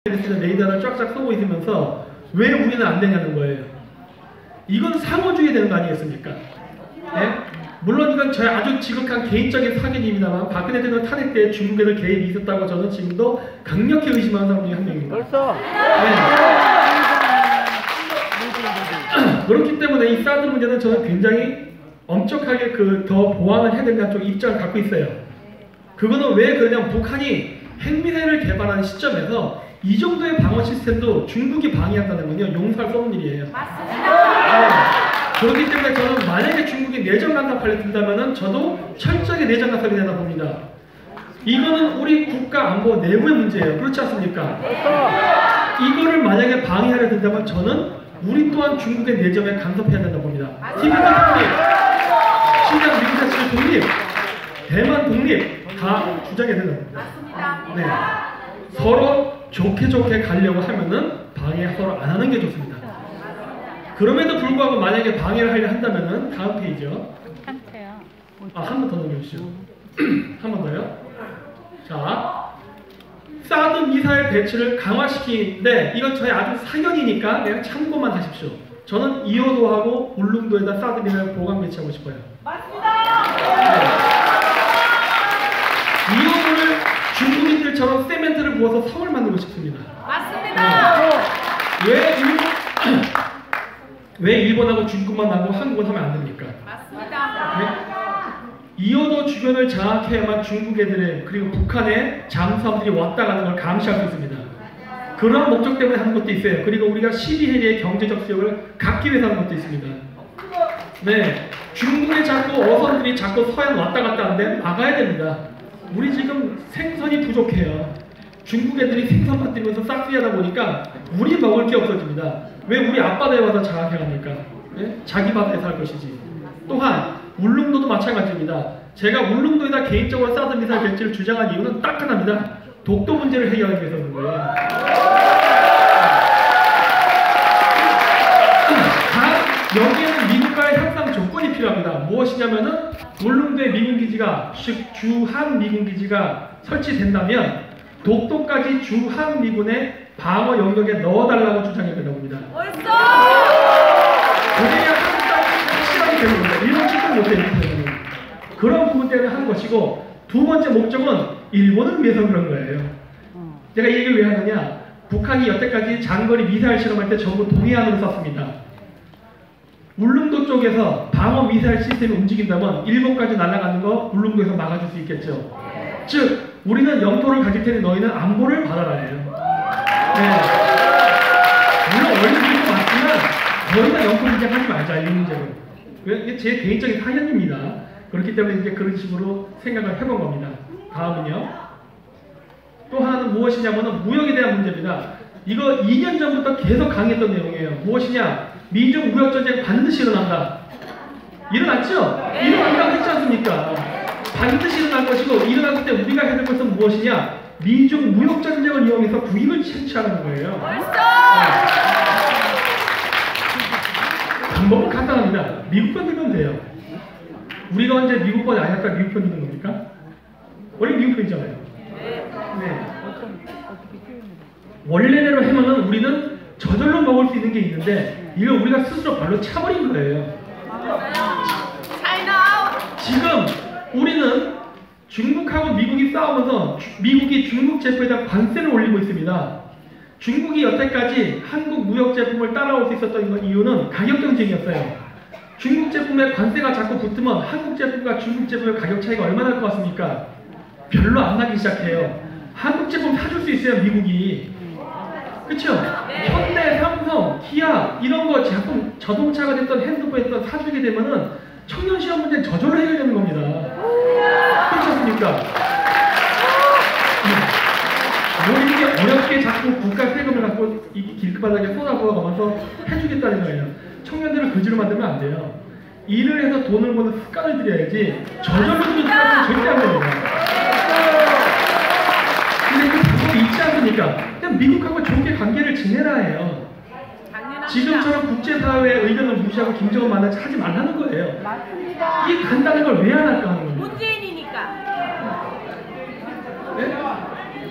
레이더를 쫙쫙 쏘고 있으면서 왜 우리는 안 되냐는 거예요. 이건 상호주의 되는 거 아니겠습니까? 네? 물론 이건 저의 아주 지극한 개인적인 사견입니다만 박근혜 대통령 탄핵 때 중국에서 개입이 있었다고 저는 지금도 강력히 의심하는 사람 중에 한 명입니다. 벌써? 네. 그렇기 때문에 이 사드 문제는 저는 굉장히 엄격하게 더 보완을 해야 된다는 쪽 입장을 갖고 있어요. 그거는 왜 그러냐면 북한이 핵미사일을 개발하는 시점에서 이 정도의 방어 시스템도 중국이 방해한다는 건요, 용서할 수 없는 일이에요. 맞습니다. 네. 그렇기 때문에 저는 만약에 중국이 내정 간섭을 든다면은 저도 철저하게 내정 간섭이 되다 봅니다. 이거는 우리 국가 안보 내부의 문제예요. 그렇지 않습니까? 이거를 만약에 방해하려 든다면 저는 우리 또한 중국의 내정에 간섭해야 된다 봅니다. 티베트 독립, 신장 민주주의 독립, 대만 독립 다 주장해야 된다 봅니다. 맞습니다. 네. 서로 좋게 가려고 하면은 방해 서로 안 하는 게 좋습니다. 그럼에도 불구하고 만약에 방해를 하려 한다면은 다음 페이지요. 한 번 더 넘겨주시죠. 한 번 더요. 자, 사드 미사일 배치를 강화시키는데 이건 저의 아주 사견이니까 그냥 참고만 하십시오. 저는 이호도하고 울릉도에다 사드 미사일 보강 배치하고 싶어요. 맞습니다. 네. 이호도를 중국인들처럼 세멘트를 부어서 성을 만들고 싶습니다. 맞습니다. 네. 왜 일본하고 중국만 하고 한국은 하면 안 됩니까? 맞습니다. 네? 이호도 주변을 장악해야만 중국 애들의 그리고 북한의 잠수함들이 왔다 가는 걸 감시할 수 있습니다. 그런 목적 때문에 하는 것도 있어요. 그리고 우리가 12해리의 경제적 수역을 갖기 위해서 하는 것도 있습니다. 네, 중국의 자꾸 어선들이 자꾸 서해안 왔다 갔다 하는데 막아야 됩니다. 우리 지금 생선이 부족해요. 중국 애들이 생선 만들면서 싹쓸이 하다 보니까 우리 먹을 게 없어집니다. 왜 우리 앞바다에 와서 장악해갑니까? 네? 자기 바다에서 할 것이지. 또한 울릉도도 마찬가지입니다. 제가 울릉도에다 개인적으로 사드 미사일 배치를 주장한 이유는 딱 하나입니다. 독도 문제를 해결하기 위해서 그런 거예요. 여기에는 미국과의 협상 조건이 필요합니다. 무엇이냐면은 울릉도에 미군기지가 주한 미군기지가 설치된다면 독도까지 주한 미군의 방어 영역에 넣어달라고 주장해야 된다고 봅니다. 벌써! 그래야 한국 땅이 확실하게 되는 겁니다. 일본 측도 못해요. 그런 부분 때문에 하는 것이고, 두 번째 목적은 일본을 위해서 그런 거예요. 제가 이 얘기를 왜 하느냐, 북한이 여태까지 장거리 미사일 실험할 때 전부 동해안으로 쐈습니다. 울릉도 쪽에서 방어 미사일 시스템이 움직인다면 일본까지 날아가는 거 울릉도에서 막아줄 수 있겠죠. 즉 우리는 영토를 가질 테니 너희는 안보를 받아라예요. 네. 물론 원래 그게 맞지만 저희가 영토 인정하지 말자 이 문제로. 이게 제 개인적인 사견입니다. 그렇기 때문에 이제 그런 식으로 생각을 해본 겁니다. 다음은요. 또 하나는 무엇이냐면은 무역에 대한 문제입니다. 이거 2년 전부터 계속 강의했던 내용이에요. 무엇이냐? 미중 무역 전쟁 반드시 일어난다. 일어났죠? 일어난다고 했지 않습니까? 반드시 일어날 것이고, 일어났을 때 우리가 해야 될 것은 무엇이냐? 미중 무역 전쟁을 이용해서 국익을 채취하는 거예요. 방법은 간단합니다. 미국권 들면 돼요. 우리가 언제 미국권이 아니랄까 미국권 드는 겁니까? 원래 미국권이잖아요. 네. 원래대로 하면은 우리는 저절로 먹을 수 있는 게 있는데 이걸 우리가 스스로 발로 차버린 거예요. 지금 우리는 중국하고 미국이 싸우면서 미국이 중국 제품에다 관세를 올리고 있습니다. 중국이 여태까지 한국 무역 제품을 따라올 수 있었던 이유는 가격 경쟁이었어요. 중국 제품에 관세가 자꾸 붙으면 한국 제품과 중국 제품의 가격 차이가 얼마나 날 것 같습니까? 별로 안 나기 시작해요. 한국 제품 사줄 수 있어요, 미국이. 그쵸? 현대, 삼성, 기아 이런 거 제품 자동차가 됐던 핸드폰에 됐던 사주게 되면은 청년 시험 문제는 저절로 해결되는 겁니다. 그렇지 않습니까? 뭐 이렇게 어렵게 자꾸 국가 세금을 갖고 이 길바닥에 쏟아부어가면서 해주겠다는 거예요. 청년들을 그지로 만들면 안 돼요. 일을 해서 돈을 버는 습관을 들여야지 저절로 주는 습관은 절대 안 됩니다. 근데 그 방법이 있지 않습니까? 그냥 미국하고 좋게 관계를 지내라 해요. 지금처럼 국제사회의 의견을 무시하고 김정은 만나지 하지 말라는 거예요. 맞습니다. 이 간단한 걸 왜 안 할까 하는 겁니다. 문재인이니까. 네?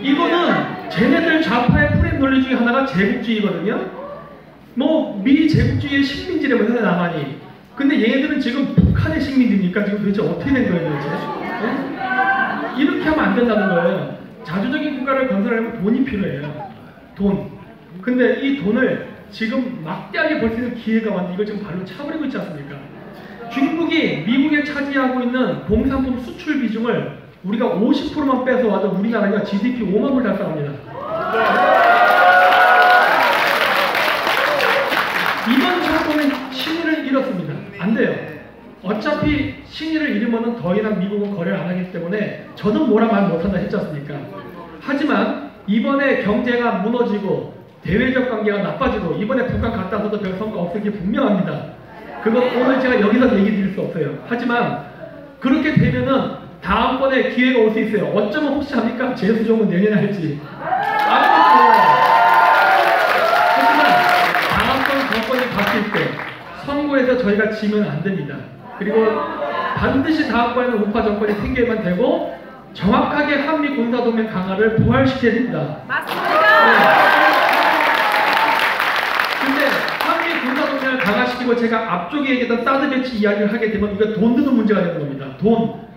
이거는 쟤네들 좌파의 프레임 하나가 제국주의거든요. 뭐 미제국주의의 식민지라면서 남한이. 근데 얘네들은 지금 북한의 식민지니까 지금 도대체 어떻게 된 거예요, 도대체? 네? 이렇게 하면 안 된다는 거예요. 자주적인 국가를 건설하려면 돈이 필요해요. 돈. 근데 이 돈을 지금 막대하게 벌 수 있는 기회가 왔는데 이걸 지금 발로 차버리고 있지 않습니까? 중국이 미국에 차지하고 있는 공산품 수출 비중을 우리가 50%만 뺏어와도 우리나라가 GDP 5만 불 달성합니다. 이번 정권은 신의를 잃었습니다. 안 돼요. 어차피 신의를 잃으면 더 이상 미국은 거래를 안 하기 때문에 저는 뭐라 말 못한다 했지 않습니까? 하지만 이번에 경제가 무너지고 대외적 관계가 나빠지고 이번에 북한 갔다 와서도 별 성과 없을 게 분명합니다. 그건 오늘 제가 여기서 얘기 드릴 수 없어요. 하지만 그렇게 되면은 다음번에 기회가 올 수 있어요. 어쩌면 혹시 합니까? 재수종은 내년에 할지. 아무것도 몰라요. 하지만 다음번 정권이 바뀔 때 선거에서 저희가 지면 안 됩니다. 그리고 반드시 다음번에는 우파 정권이 생겨야만 되고 정확하게 한미 군사동맹 강화를 부활시켜야 됩니다. 맞습니다. 근데 한미 군사동맹을 강화시키고 제가 앞쪽에 얘기했던 사드 배치 이야기를 하게 되면 이거 돈 드는 문제가 되는 겁니다. 돈.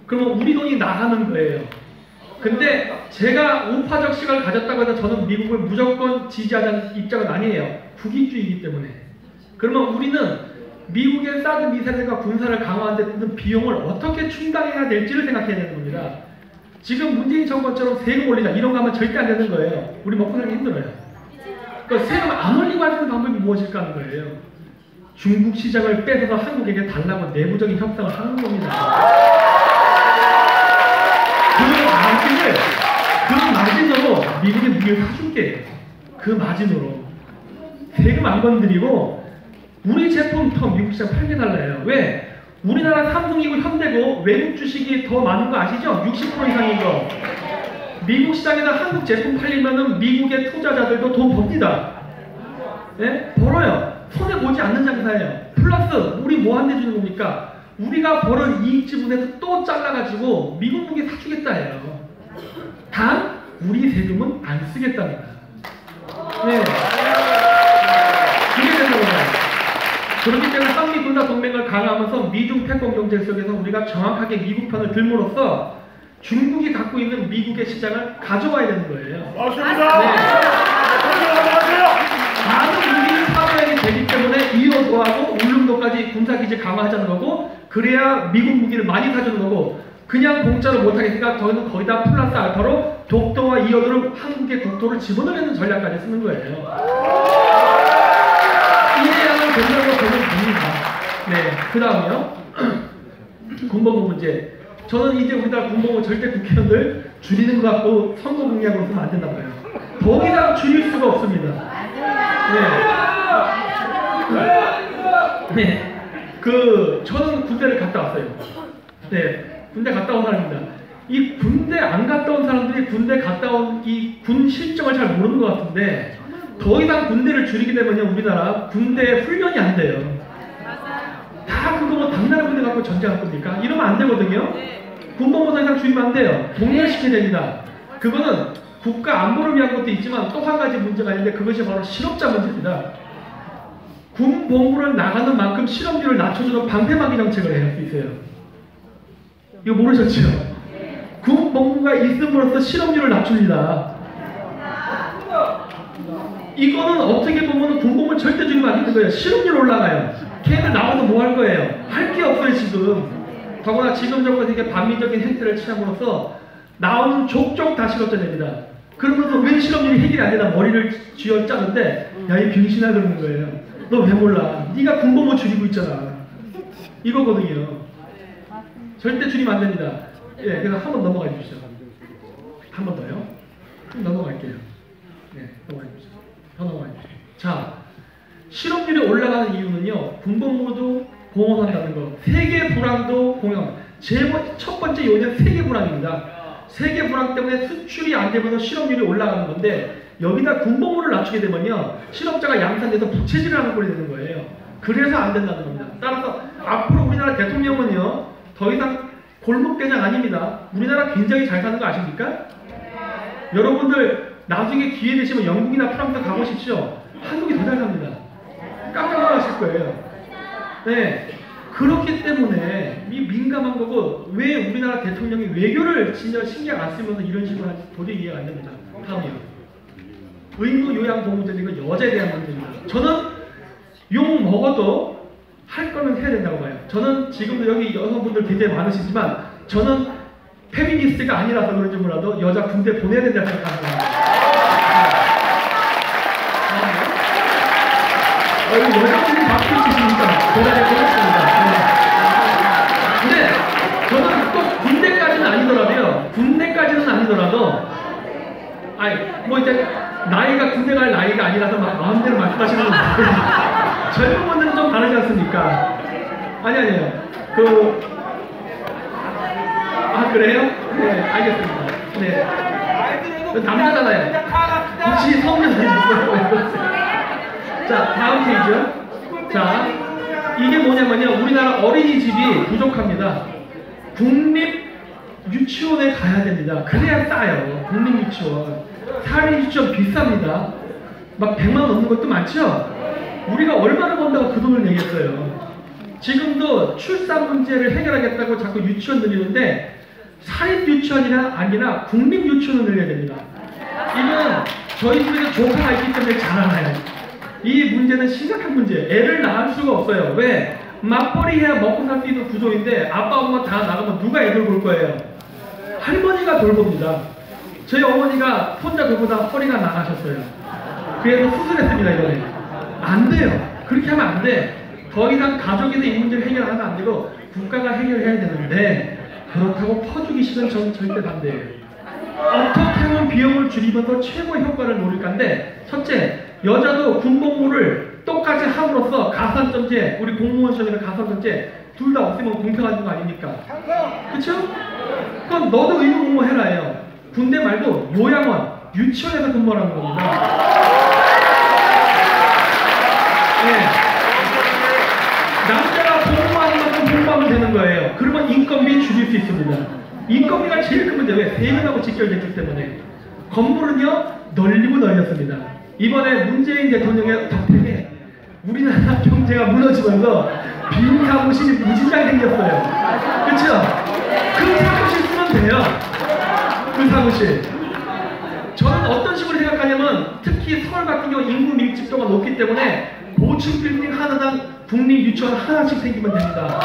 그러면 우리 돈이 나가는 거예요. 근데 제가 우파적 시각을 가졌다고 해서 저는 미국을 무조건 지지하자는 입장은 아니에요. 국익주의이기 때문에. 그러면 우리는 미국의 사드 미사일과 군사를 강화하는 데 드는 비용을 어떻게 충당해야 될지를 생각해야 되는 겁니다. 지금 문재인 정권처럼 세금 올리자 이런 거 하면 절대 안 되는 거예요. 우리 먹고 살기 힘들어요. 그러니까 세금 안 올리고 할 수 있는 방법이 무엇일까 하는 거예요. 중국 시장을 뺏어서 한국에게 달라고 내부적인 협상을 하는 겁니다. 그 마진으로 미국이 무기를 사줄게. 그 마진으로. 세금 안 건드리고 우리 제품 더 미국 시장 팔게 달라요. 왜? 우리나라 삼성이고 현대고 외국 주식이 더 많은 거 아시죠? 60% 이상인 거. 미국 시장에다 한국 제품 팔리면은 미국의 투자자들도 돈 법니다. 예? 벌어요. 손해보지 않는 장사예요. 플러스 우리 뭐 한 대 주는 겁니까? 우리가 벌은 이익 지분에서 또 잘라가지고 미국 무기 사주겠다 해요. 단 우리 세금은 안 쓰겠답니다. 네. 그게 되는 거예요. 그렇기 때문에 한미 군사 동맹을 강화하면서 미중 패권 경제 속에서 우리가 정확하게 미국 편을 들므로써 중국이 갖고 있는 미국의 시장을 가져와야 되는 거예요. 맞습니다. 네. 많은 무기를 사줘야 되기 때문에 2호도하고 울릉도까지 군사기지 강화하자는 거고, 그래야 미국 무기를 많이 사주는 거고, 그냥 공짜로 못하겠으니까 저희는 거기다 플러스 알파로 독도와 2호도를 한국의 국토를 집어넣는 전략까지 쓰는 거예요. 이해하는 된다고 저는 봅니다. 네, 그 다음에요. 군법무 문제. 저는 이제 우리나라 군법무 절대 국회의원들 줄이는 것 같고 선거 공약으로 쓰면 안 된다고 해요. 더 이상 줄일 수가 없습니다. 네. 저는 군대를 갔다 왔어요. 네. 군대 갔다 온 사람입니다. 이 군대 안 갔다 온 사람들이 군대 갔다 온 이 군 실정을 잘 모르는 것 같은데, 더 이상 군대를 줄이게 되면요, 우리나라 군대 훈련이 안 돼요. 다 그거 뭐 당나라 군대 갖고 전쟁할 겁니까? 이러면 안 되거든요. 군법무 더 이상 줄이면 안 돼요. 동렬시켜야 됩니다. 그거는 국가 안보를 위한 것도 있지만 또 한 가지 문제가 있는데, 그것이 바로 실업자 문제입니다. 군복무를 나가는 만큼 실업률을 낮춰주는 방패막이 정책을 해야 할 수 있어요. 이거 모르셨죠? 군복무가 있음으로써 실업률을 낮춥니다. 이거는 어떻게 보면 군복무를 절대 줄이면 안 되는 거예요. 실업률 올라가요. 걔들 나와서 뭐 할 거예요? 할 게 없어요, 지금. 더구나 지금 정부가 되게 반미적인 행태를 취함으로써 나오는 족족 다 실업자 됩니다. 그러면서 왜 실업률이 해결이 안 되나 머리를 쥐어짜는데, 야, 이 병신아, 그러는 거예요. 너 왜 몰라? 네가 군복무 줄이고 있잖아. 이거거든요. 절대 줄이면 안 됩니다. 예, 그래서 한 번 넘어가 주시죠. 한 번 더요. 좀 넘어갈게요. 네, 넘어가 주시죠. 더 넘어가 주시죠. 자, 실업률이 올라가는 이유는요, 군복무도 공헌한다는 거, 세계 불황도 공헌. 첫 번째 요인은 세계 불황입니다. 세계 불황 때문에 수출이 안 되면서 실업률이 올라가는 건데, 여기다 군복무를 낮추게 되면요, 실업자가 양산돼서 부채질을 하는 꼴이 되는 거예요. 그래서 안 된다는 겁니다. 따라서 앞으로 우리나라 대통령은요, 더 이상 골목대장 아닙니다. 우리나라 굉장히 잘 사는 거 아십니까? 여러분들 나중에 기회 되시면 영국이나 프랑스 가보십시오. 한국이 더 잘 삽니다. 깜짝 놀라실 거예요. 네. 그렇기 때문에 이 민감한 거고, 왜 우리나라 대통령이 외교를 진짜 신경 안 쓰면서 이런 식으로 하는지 도저히 이해가 안 됩니다. 다음이요. 의무 요양 보호제는 이거 여자에 대한 문제입니다. 저는 욕 먹어도 할 거는 해야 된다고 봐요. 저는 지금도 여기 여성분들 굉장히 많으시지만 저는 페미니스트가 아니라서 그런지 몰라도 여자 군대 보내야 된다고 생각합니다. 여자분이 박수 치시니까 대단히 고맙습니다. 근데 저는 꼭 군대까지는 아니더라도 아니 뭐 이제 나이가 군대 갈 나이가 아니라서 막 마음대로 말씀하시는 건 젊은 분들은 좀 다르지 않습니까? 아니에요. 그래요? 네, 알겠습니다. 네. 남자잖아요. 혹시 성년 되셨어요? 자, 다음 페이지요. 자, 이게 뭐냐면요. 우리나라 어린이집이 부족합니다. 국립 유치원에 가야 됩니다. 그래야 싸요. 국립 유치원. 사립 유치원 비쌉니다. 막 100만 원 넘는 것도 많죠? 우리가 얼마나 번다고 그 돈을 내겠어요. 지금도 출산 문제를 해결하겠다고 자꾸 유치원 늘리는데 사립 유치원이나 아니라 국립 유치원을 늘려야 됩니다. 이건 저희 집에도 조카가 있기 때문에 잘 알아요. 이 문제는 심각한 문제예요. 애를 낳을 수가 없어요. 왜? 맞벌이 해야 먹고 살 수 있는 구조인데 아빠 엄마 다 나가면 누가 애들 볼 거예요? 할머니가 돌봅니다. 저희 어머니가 혼자 돌보다 허리가 나가셨어요. 그래서 수술했습니다. 이번에. 안 돼요. 그렇게 하면 안 돼. 더 이상 가족에서 이 문제를 해결하면 안 되고 국가가 해결해야 되는데 그렇다고 퍼주기 싫은 전 절대 반대예요. 어떻게 하면 비용을 줄이면서 최고의 효과를 노릴 건데, 첫째, 여자도 군복무를 똑같이 함으로써 가산점제, 우리 공무원 시험이나 가산점제 둘 다 없으면 공평한 거 아닙니까? 그쵸? 그럼 너도 의무 공무해라 해요. 군대 말고 요양원, 유치원에서 근무하는 겁니다. 네. 남자가 공부하는 만큼 공부하면 되는 거예요. 그러면 인건비 줄일 수 있습니다. 인건비가 제일 큰 문제. 왜? 세금하고 직결됐기 때문에. 건물은요 널리고 널렸습니다. 이번에 문재인 대통령의 덕택에 우리나라 경제가 무너지면서 빈 사무실이 무진장 생겼어요. 그쵸? 그 사무실 쓰면 돼요. 그 사무실. 저는 어떤 식으로 생각하냐면, 특히 서울 같은 경우 인구 밀집도가 높기 때문에 고층 빌딩 하나당 국립 유치원 하나씩 생기면 됩니다.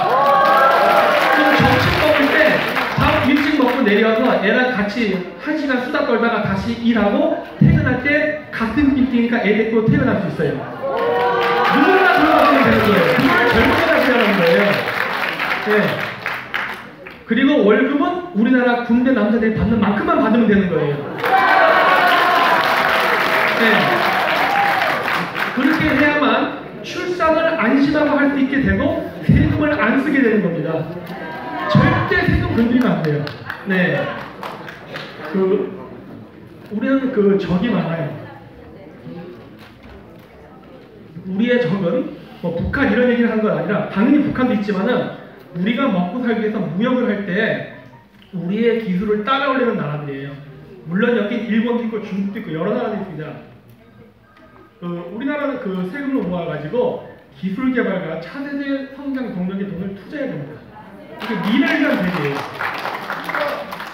그럼 점심 먹을 때 밥 일찍 먹고 내려와서 애랑 같이 1시간 수다 떨다가 다시 일하고 퇴근할 때 같은 빌딩이니까 애 데리고 퇴근할 수 있어요. 누구나 들어가면 되는 거예요. 그걸 젊은이가 하시라는 거예요. 네. 그리고 월급은 우리나라 군대 남자들이 받는 만큼만 받으면 되는 거예요. 네. 그렇게 해야만 출산을 안심하고 할 수 있게 되고 세금을 안 쓰게 되는 겁니다. 절대 세금 건드리면 안 돼요. 네. 우리는 적이 많아요. 우리의 적은 뭐 북한 이런 얘기를 하는 건 아니라, 당연히 북한도 있지만은 우리가 먹고 살기 위해서 무역을 할 때 우리의 기술을 따라오려는 나라들이에요. 물론 여기 일본도 있고 중국도 있고 여러 나라들이 있습니다. 우리나라는 세금을 모아가지고 기술 개발과 차세대 성장 동력에 돈을 투자해야 됩니다. 이게 미래를 위한 대비예요.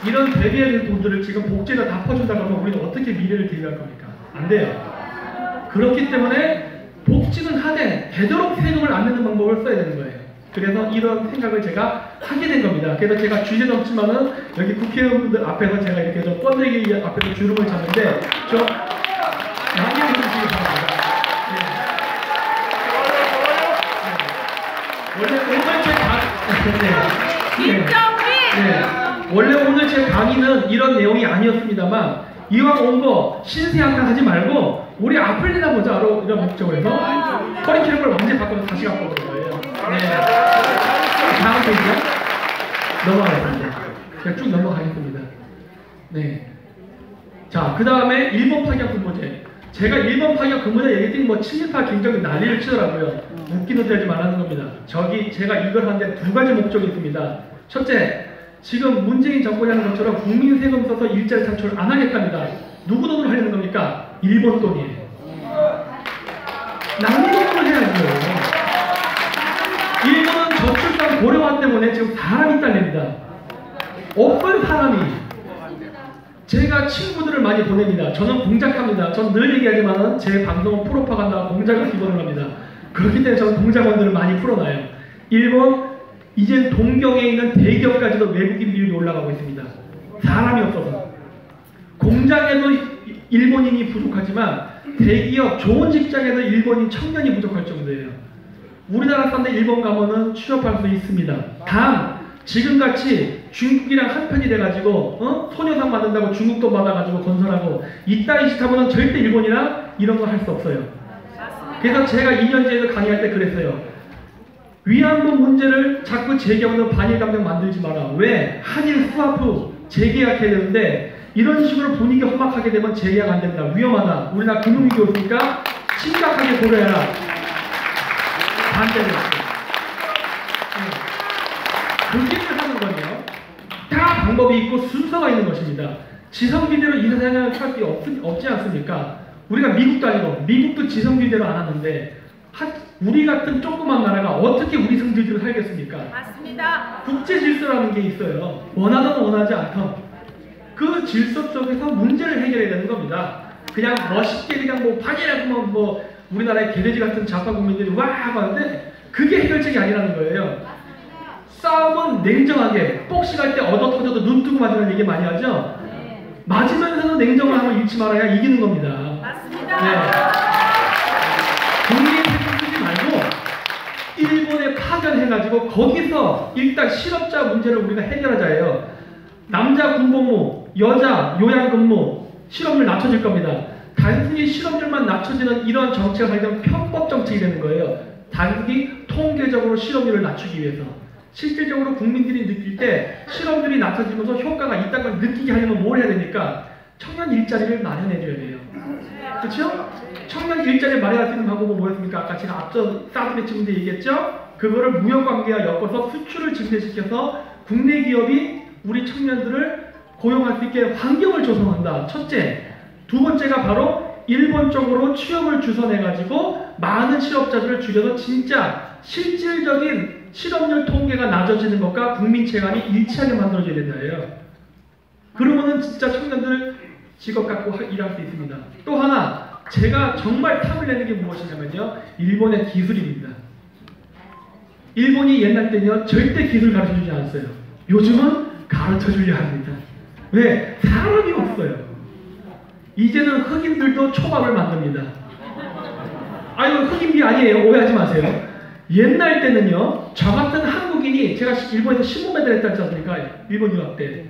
이런 대비해야 될 돈들을 지금 복지에다 다 퍼준다고 하면 우리는 어떻게 미래를 대비할 겁니까? 안 돼요. 그렇기 때문에 복지는 하되 되도록 세금을 안 내는 방법을 써야 되는 거예요. 그래서 이런 생각을 제가 하게 된 겁니다. 그래서 제가 주제 넘지만은 여기 국회의원분들 앞에서 제가 이렇게 좀 번데기 앞에서 주름을 잡는데 좀 양해해 주시기 바랍니다. 원래 오늘 원래 오늘 제 강의는 이런 내용이 아니었습니다만, 이왕 온 거 신세한탄 하지 말고 우리 아플리나 보자로 이런 목적으로 해서 커리큘럼을 완전히 바꿔서 다시 갖고 온 거예요. 네. 다음 페이지요. 넘어가겠습니다. 그냥 쭉 넘어가겠습니다. 네. 자, 그 다음에 일본 파견 근무제. 제가 일본 파견 근무제 얘기했더니 뭐 친일파 굉장히 난리를 치더라고요. 웃기는 소리 하지 말라는 겁니다. 제가 이걸 하는데 두 가지 목적이 있습니다. 첫째, 지금 문재인 정권이 하는 것처럼 국민 세금 써서 일자리 창출을 안 하겠답니다. 누구 돈으로 하려는 겁니까? 뭡니까? 일본 돈이에요. 낭비동을 해야죠. 일본은 저출산 고령화 때문에 지금 사람이 딸립니다. 없어요, 사람이. 제가 친구들을 많이 보냅니다. 저는 공작합니다. 전 늘 얘기하지만 제 방송은 프로파간다 공작을 기본으로 합니다. 그렇기 때문에 저는 공작원들을 많이 풀어놔요. 일본, 이젠 동경에 있는 대기업까지도 외국인 비율이 올라가고 있습니다. 사람이 없어서. 공장에도 일본인이 부족하지만 대기업, 좋은 직장에도 일본인 청년이 부족할 정도예요. 우리나라 사람들 일본 가면은 취업할 수 있습니다. 단 지금같이 중국이랑 한편이 돼가지고 소녀상 만든다고 중국 돈 받아가지고 건설하고 이따위 짓 하면은 절대 일본이랑 이런 거 할 수 없어요. 그래서 제가 2년 전에도 강의할 때 그랬어요. 위안부 문제를 자꾸 제기하면 반일 감정 만들지 마라. 왜? 한일 수화프 재계약해야 되는데 이런 식으로 분위기 험악하게 되면 재계약 안 된다. 위험하다. 우리나라 금융위기 오니까 심각하게 고려해라. 반대로. 그렇게 하는 건요. 다 방법이 있고 순서가 있는 것입니다. 지성비대로 이 세상을 살 수 없지 않습니까? 우리가 미국도 아니고 미국도 지성비대로 안 하는데 우리 같은 조그만 나라가 어떻게 우리 성질대로 살겠습니까? 맞습니다. 국제 질서라는 게 있어요. 원하든 원하지 않든 그 질서 속에서 문제를 해결해야 되는 겁니다. 그냥 멋있게 그냥 뭐 파괴라고만 뭐 우리나라의 개돼지 같은 좌파 국민들이 와 하는데 그게 해결책이 아니라는 거예요. 싸움은 냉정하게 복싱할 때 얻어 터져도 눈 뜨고 맞으는 얘기 많이 하죠. 맞으면서도 냉정을 하면 잃지 말아야 이기는 겁니다. 맞습니다. 네. 국민 세금 쓰지 말고 일본에 파견해가지고 거기서 일단 실업자 문제를 우리가 해결하자예요. 남자 군복무, 여자 요양근무, 실업률 낮춰질 겁니다. 단순히 실업률만 낮춰지는 이런 정책을 하려면 편법 정책이 되는 거예요. 단순히 통계적으로 실업률을 낮추기 위해서. 실질적으로 국민들이 느낄 때 실업률이 낮춰지면서 효과가 있다는 걸 느끼게 하려면 뭘 해야 되니까 청년 일자리를 마련해 줘야 돼요. 그렇죠? 청년 일자리를 마련할 수 있는 방법은 뭐였습니까? 아까 제가 앞서 사드메 친구들 얘기했죠? 그거를 무역관계와 엮어서 수출을 증대시켜서 국내 기업이 우리 청년들을 고용할 수 있게 환경을 조성한다. 첫째. 두 번째가 바로 일본 쪽으로 취업을 주선해가지고 많은 실업자들을 줄여서 진짜 실질적인 실업률 통계가 낮아지는 것과 국민 체감이 일치하게 만들어져야 된다예요. 그러면은 진짜 청년들 직업 갖고 일할 수 있습니다. 또 하나 제가 정말 탐을 내는 게 무엇이냐면요. 일본의 기술입니다. 일본이 옛날 때는요. 절대 기술 가르쳐주지 않았어요. 요즘은 가르쳐주려 합니다. 왜? 사람이 없어요. 이제는 흑인들도 초밥을 만듭니다. 아유 흑인비 아니에요. 오해하지 마세요. 옛날 때는요. 저 같은 한국인이 제가 일본에서 15매달 했다지 않습니까? 일본 유학 때.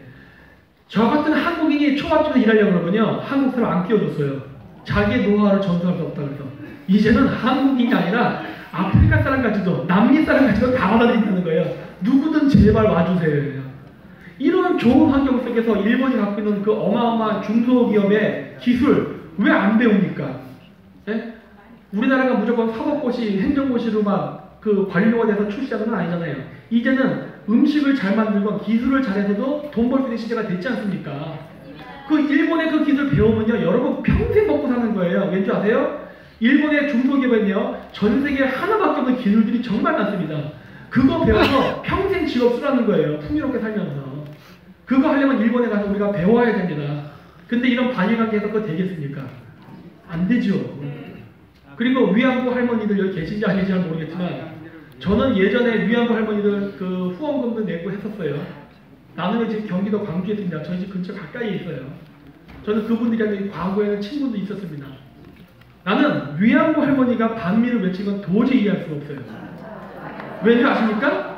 저 같은 한국인이 초밥집에서 일하려고 그러면요. 한국 사람 안 끼워줬어요. 자기의 노하우를 전수할 수 없다고 해서. 이제는 한국인이 아니라 아프리카 사람까지도 남미 사람까지도 다 받아들인다는 거예요. 누구든 제발 와주세요. 이런 좋은 환경 속에서 일본이 갖고 있는 그 어마어마한 중소기업의 기술 왜 안 배웁니까? 네? 우리나라가 무조건 사법고시, 행정고시로만 그 관료가 돼서 출시하는 건 아니잖아요. 이제는 음식을 잘 만들건 기술을 잘해서도 돈 벌 수 있는 시대가 됐지 않습니까? 그 일본의 그 기술 배우면요. 여러분 평생 먹고 사는 거예요. 왠지 아세요? 일본의 중소기업은요. 전 세계에 하나밖에 없는 기술들이 정말 많습니다. 그거 배워서 평생 직업 쓰라는 거예요. 풍요롭게 살면서. 그거 하려면 일본에 가서 우리가 배워야 됩니다. 근데 이런 반일관계에서 그거 되겠습니까? 안 되죠. 그리고 위안부 할머니들 여기 계신지 아닌지 모르겠지만 저는 예전에 위안부 할머니들 그 후원금도 내고 했었어요. 나는 지금 경기도 광주에 있습니다. 저희 집 근처 가까이에 있어요. 저는 그분들이랑 과거에는 친분도 있었습니다. 나는 위안부 할머니가 반미를 외친 건 도저히 이해할 수가 없어요. 왠지 아십니까?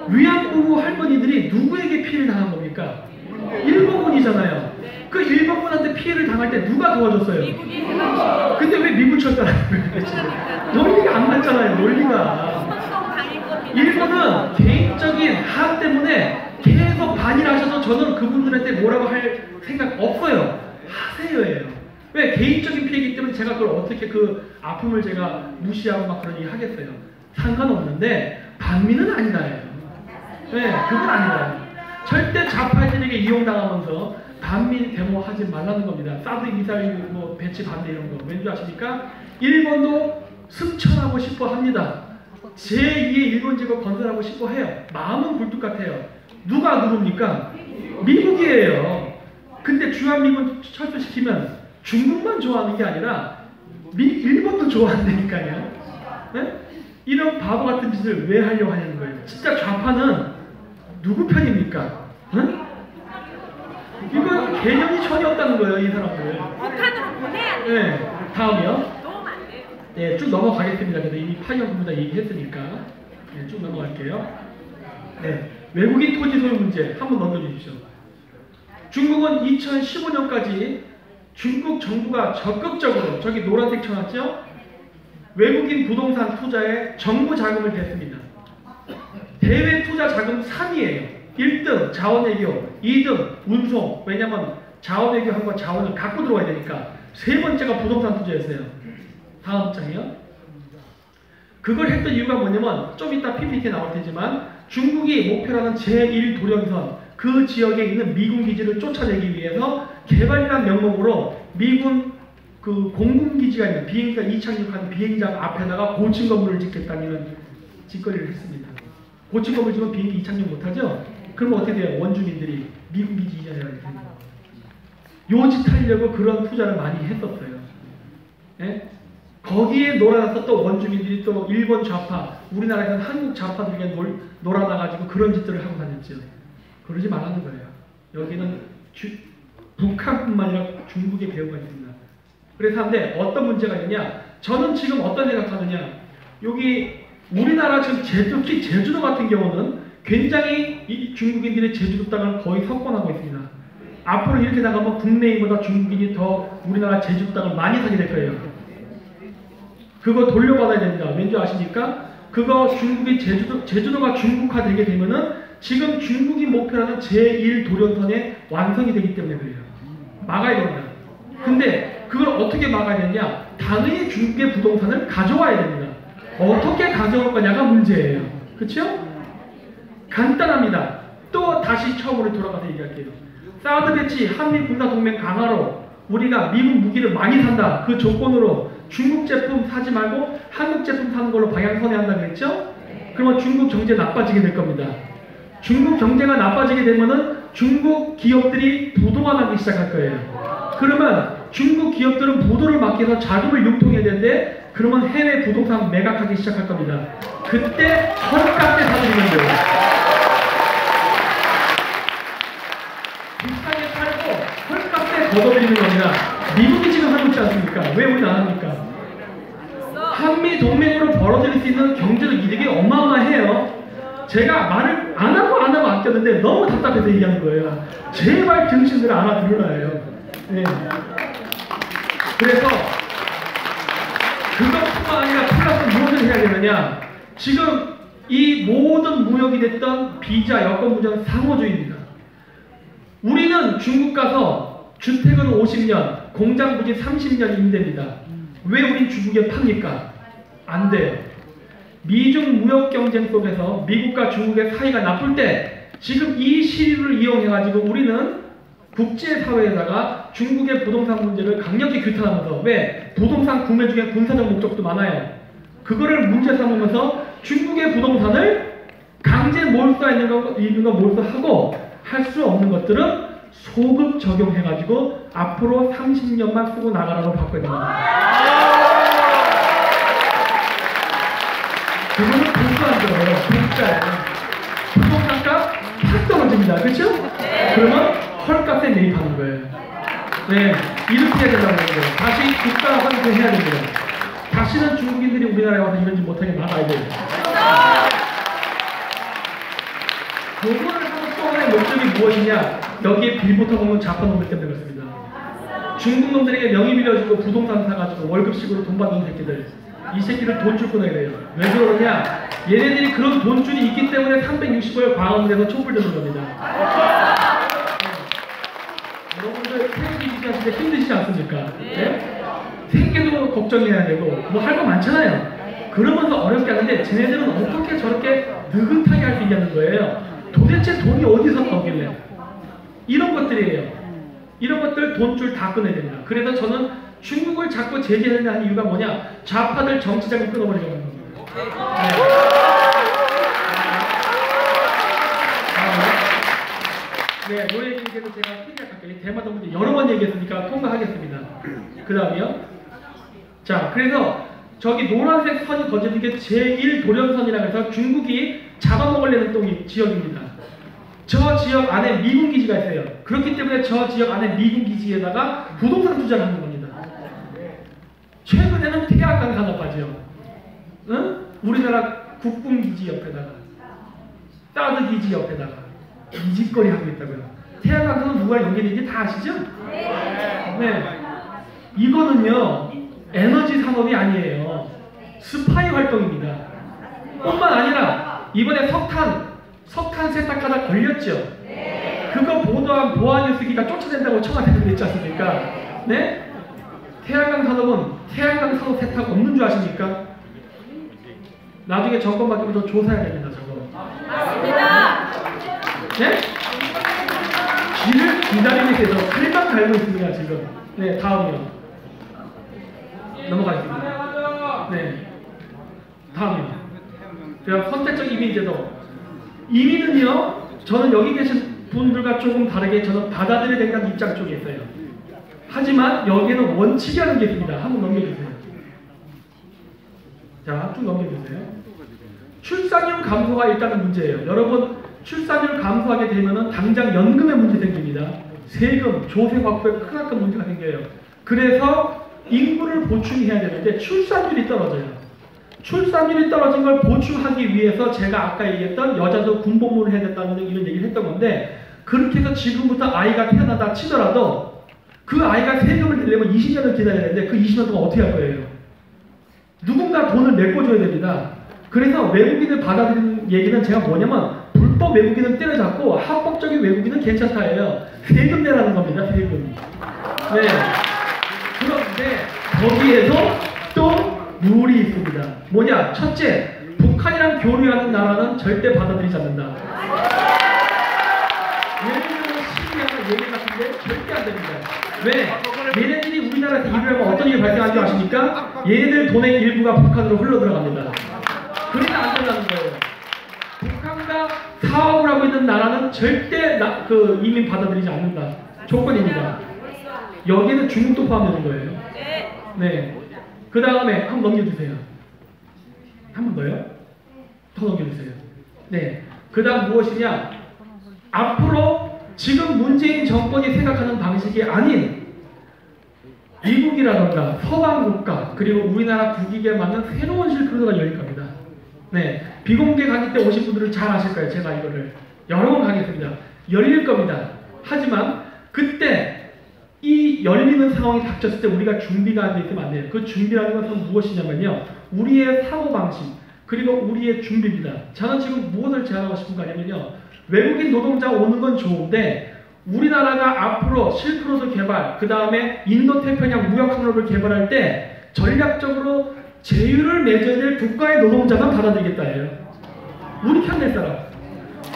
위안부 할머니들이 누구에게 피해를 당한 겁니까? 일본군이잖아요. 그 일본군한테 피해를 당할 때 누가 도와줬어요? 근데 왜 미국 쳤잖아요? 논리가 안 맞잖아요. 논리가. 일본은 개인적인 한 때문에 계속 반일하셔서 저는 그분들한테 뭐라고 할 생각 없어요. 하세요예요. 왜? 개인적인 피해이기 때문에 제가 그걸 어떻게 그 아픔을 제가 무시하고 막 그런 얘기 하겠어요. 상관없는데 반미는 아니다예요. 네, 그건 아니에요. 절대 좌파들에게 이용당하면서 반미 데모하지 말라는 겁니다. 사드 미사일 뭐 배치 반대 이런 거. 왠지 아십니까? 일본도 승천하고 싶어 합니다. 제2의 일본 제국 건설하고 싶어 해요. 마음은 굴뚝 같아요. 누가 누굽니까? 미국이에요. 근데 주한미군 철수시키면 중국만 좋아하는 게 아니라 일본도 좋아한다니까요. 네? 이런 바보 같은 짓을 왜 하려고 하냐는 거예요. 진짜 좌파는 누구 편입니까? 응? 이거 개념이 전혀 없다는 거예요, 이 사람들. 북한으로 보내야 돼. 네, 다음이요. 너무 안 돼. 네, 쭉 넘어가겠습니다. 그래도 이미 파이어부터 얘기했으니까 네, 쭉 넘어갈게요. 네, 외국인 토지 소유 문제 한번 넘겨주십시오. 중국은 2015년까지 중국 정부가 적극적으로 저기 노란색 쳐놨죠? 외국인 부동산 투자에 정부 자금을 댔습니다. 대외 투자 자금 3위예요. 1등 자원외교, 2등 운송. 왜냐면 자원외교 한 거 자원을 갖고 들어와야 되니까. 세 번째가 부동산 투자였어요. 다음 장이요. 그걸 했던 이유가 뭐냐면 좀 이따 PPT에 나올 테지만 중국이 목표라는 제1도련선 그 지역에 있는 미군 기지를 쫓아내기 위해서 개발이라는 명목으로 미군 그 공군기지가 있는 비행기가 이착륙한 비행장 앞에다가 고층 건물을 짓겠다는 짓거리를 했습니다. 고층 건물 지면 비행기 이착륙 못하죠? 그럼 어떻게 돼요? 원주민들이 미군 기지 이전해야 됩니다. 요 짓 하려고 그런 투자를 많이 했었어요. 예? 거기에 놀아나서 또 원주민들이 또 일본 좌파, 우리나라에서는 한국 좌파들에게 놀아나가지고 그런 짓들을 하고 다녔죠. 그러지 말라는 거예요. 여기는 북한뿐만 아니라 중국의 배후가 있습니다. 그래서 한데 어떤 문제가 있냐? 저는 지금 어떤 생각하느냐? 여기 우리나라 지금 특히 제주도 같은 경우는 굉장히 이 중국인들이 제주도 땅을 거의 석권하고 있습니다. 앞으로 이렇게 나가면 국내인보다 중국인이 더 우리나라 제주도 땅을 많이 사게 될 거예요. 그거 돌려받아야 됩니다. 왠지 아십니까? 그거 중국이 제주도가 중국화되게 되면은 지금 중국이 목표라는 제1도련선의 완성이 되기 때문에 그래요. 막아야 됩니다. 근데 그걸 어떻게 막아야 되냐? 당연히 중국의 부동산을 가져와야 됩니다. 어떻게 가져올 거냐가 문제예요. 그렇죠? 간단합니다. 또 다시 처음으로 돌아가서 얘기할게요. 사드 배치, 한미 군사 동맹 강화로 우리가 미국 무기를 많이 산다. 그 조건으로 중국 제품 사지 말고 한국 제품 사는 걸로 방향 선회한다 그랬죠? 그러면 중국 경제 나빠지게 될 겁니다. 중국 경제가 나빠지게 되면은 중국 기업들이 부도가 나기 시작할 거예요. 그러면 중국 기업들은 부도를 막기 위해서 자금을 융통해야 되는데 그러면 해외 부동산 매각하기 시작할 겁니다. 그때 헐값에 사들이는 거예요. 비싸게 팔고 헐값에 걷어들이는 겁니다. 미국이 지금 하고 있지 않습니까? 왜 우리는 안 합니까? 한미 동맹으로 벌어들일 수 있는 경제적 이득이 어마어마해요. 제가 말을 안 하고 아꼈는데 너무 답답해서 얘기하는 거예요. 제발 정신을 알아들으라요. 네. 그래서 그것뿐만 아니라 플러스 무엇을 해야 되느냐? 지금 이 모든 무역이 됐던 비자, 여권 무장 상호주의입니다. 우리는 중국 가서 주택은 50년, 공장 부지 30년 임대입니다. 왜 우린 중국에 팝니까? 안 돼요. 미중 무역 경쟁 속에서 미국과 중국의 사이가 나쁠 때 지금 이 시류를 이용해가지고 우리는 국제사회에다가 중국의 부동산 문제를 강력히 규탄하면서 왜? 부동산 구매 중에 군사적 목적도 많아요. 그거를 문제 삼으면서 중국의 부동산을 강제 몰수하는 거 몰수하고 할 수 없는 것들은 소급 적용해가지고 앞으로 30년만 쓰고 나가라고 바꿔야 됩니다. 그거는 돈도 안 들어요. 공짜예요. 부동산값 확 떨어집니다. 그렇죠? 네. 그러면 헐값에 매입하는 거예요. 네, 이렇게 해야 된다는 거예요. 다시 국가 환수 해야 됩니다. 다시는 중국인들이 우리나라에 와서 이런 짓 못하게 막아야 돼요. 그거를 하는 또 하나의 목적이 무엇이냐? 여기에 빌부터 먹는 자파놈들 때문에 그렇습니다. 중국 놈들에게 명의 빌려주고 부동산 사가지고 월급식으로 돈 받는 새끼들. 이 새끼들 돈 줄 거다 이래요. 왜 그러냐? 얘네들이 그런 돈줄이 있기 때문에 360을 광화문에 해서 촛불 드는 겁니다. 여러분들 생기 유지하실 때 힘드시지 않습니까? 네? 생계도 걱정해야 되고 뭐 할 거 많잖아요. 그러면서 어렵게 하는데 쟤네들은 어떻게 저렇게 느긋하게 할 수 있냐는 거예요. 도대체 돈이 어디서 나오길래? 이런 것들이에요. 이런 것들 돈줄 다 끊어야 됩니다. 그래서 저는 중국을 자꾸 제재하는 이유가 뭐냐? 좌파들 정치자금 끊어버리려고 하는 겁니다. 네, 노예님께서 제가 생각할게요. 대마도 문제 여러 번 얘기했으니까 통과하겠습니다. 그 다음이요. 자, 그래서 저기 노란색 선이 거쳐진 게 제1도련선이라고 해서 중국이 잡아먹으려는 지역입니다. 저 지역 안에 미군 기지가 있어요. 그렇기 때문에 저 지역 안에 미군 기지에다가 부동산 투자를 하는 겁니다. 최근에는 태양광 산업까지요. 응? 우리나라 국군 기지 옆에다가 사드 기지 옆에다가 이짓거리 하고 있다고요. 태양광 산업 누가 연결인지 다 아시죠? 네. 이거는요 에너지 산업이 아니에요. 스파이 활동입니다. 뿐만 아니라 이번에 석탄 세탁하다 걸렸죠. 그거 보도한 보안뉴스기가 쫓아낸다고 청와대에서 냈지 않습니까? 네? 태양광 산업은 태양광 산업 세탁 없는 줄 아십니까? 나중에 정권 바뀌면 저 조사해야 됩니다. 저거. 맞습니다. 네? 길을 기다리게 돼서 칼만 달고 있습니다. 지금. 네, 다음이요. 넘어가겠습니다. 네, 다음이요. 제가 선택적 이민 제도. 이민은요, 저는 여기 계신 분들과 조금 다르게 저는 받아들여야 된다는 입장 쪽에 있어요. 하지만 여기에는 원칙이라는 게 있습니다. 한번 넘겨주세요. 자, 쭉 넘겨주세요. 출산율 감소가 일단은 문제예요. 여러분, 출산율 감소하게 되면은 당장 연금에 문제 생깁니다. 세금, 조세 확보에 크나큰 문제가 생겨요. 그래서 인구를 보충해야 되는데 출산율이 떨어져요. 출산율이 떨어진 걸 보충하기 위해서 제가 아까 얘기했던 여자도 군복무를 해야 된다는 이런 얘기를 했던 건데, 그렇게 해서 지금부터 아이가 태어나다 치더라도 그 아이가 세금을 내려면 20년을 기다려야 되는데 그 20년 동안 어떻게 할 거예요? 누군가 돈을 메꿔줘야 됩니다. 그래서 외국인을 받아들이는 얘기는 제가 뭐냐면, 불법 외국인은 때려잡고 합법적인 외국인은 괜찮다예요. 세금 내라는 겁니다. 세금. 네. 그런데 거기에서 또 룰이 있습니다. 뭐냐? 첫째, 북한이랑 교류하는 나라는 절대 받아들이지 않는다. 얘네들은 시리아나 예멘 같은데 절대 안 됩니다. 왜? 얘네들이 우리나라에서 일을 하면 어떤 일이 발생하는지 아십니까? 얘네들 돈의 일부가 북한으로 흘러들어갑니다. 그러면 안 된다는 거예요. 북한과 사업을 하고 있는 나라는 절대 이민 받아들이지 않는다. 조건입니다. 여기는 중국도 포함되는 거예요. 네. 그 다음에 한 번 넘겨주세요. 한 번 더요? 더 넘겨주세요. 네. 그 다음 무엇이냐? 앞으로 지금 문재인 정권이 생각하는 방식이 아닌 미국이라던가 서방 국가 그리고 우리나라 국익에 맞는 새로운 실크로드가 열릴 겁니다. 네. 비공개 강의 때 오신 분들은 잘 아실 거예요. 제가 이거를 여러 번 강의했습니다. 열릴 겁니다. 하지만 그때 이 열리는 상황이 닥쳤을 때 우리가 준비가 안 돼 있으면 안 돼요. 그 준비라는 것은 무엇이냐면요, 우리의 사고방식 그리고 우리의 준비입니다. 저는 지금 무엇을 제안하고 싶은 거 아니면요, 외국인 노동자 오는 건 좋은데 우리나라가 앞으로 실크로드 개발, 그 다음에 인도태평양 무역항로를 개발할 때 전략적으로 제휴를 맺어야 될 국가의 노동자만 받아들이겠다예요. 우리 편 낼 사람.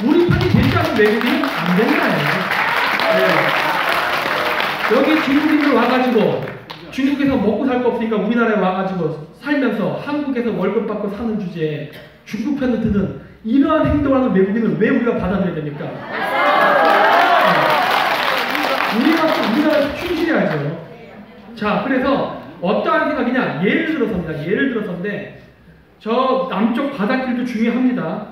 우리 편이 되지 않은 외국인은 안 되는 거예요. 네. 여기 중국인들 와가지고 중국에서 먹고 살 거 없으니까 우리나라에 와가지고 살면서 한국에서 월급 받고 사는 주제에 중국 편을 드는 이러한 행동을 하는 외국인을 왜 우리가 받아들여야 됩니까? 우리나라에서 충실해야죠. 자, 그래서 어떠한 생각이냐? 예를 들어서인데 저 남쪽 바닷길도 중요합니다.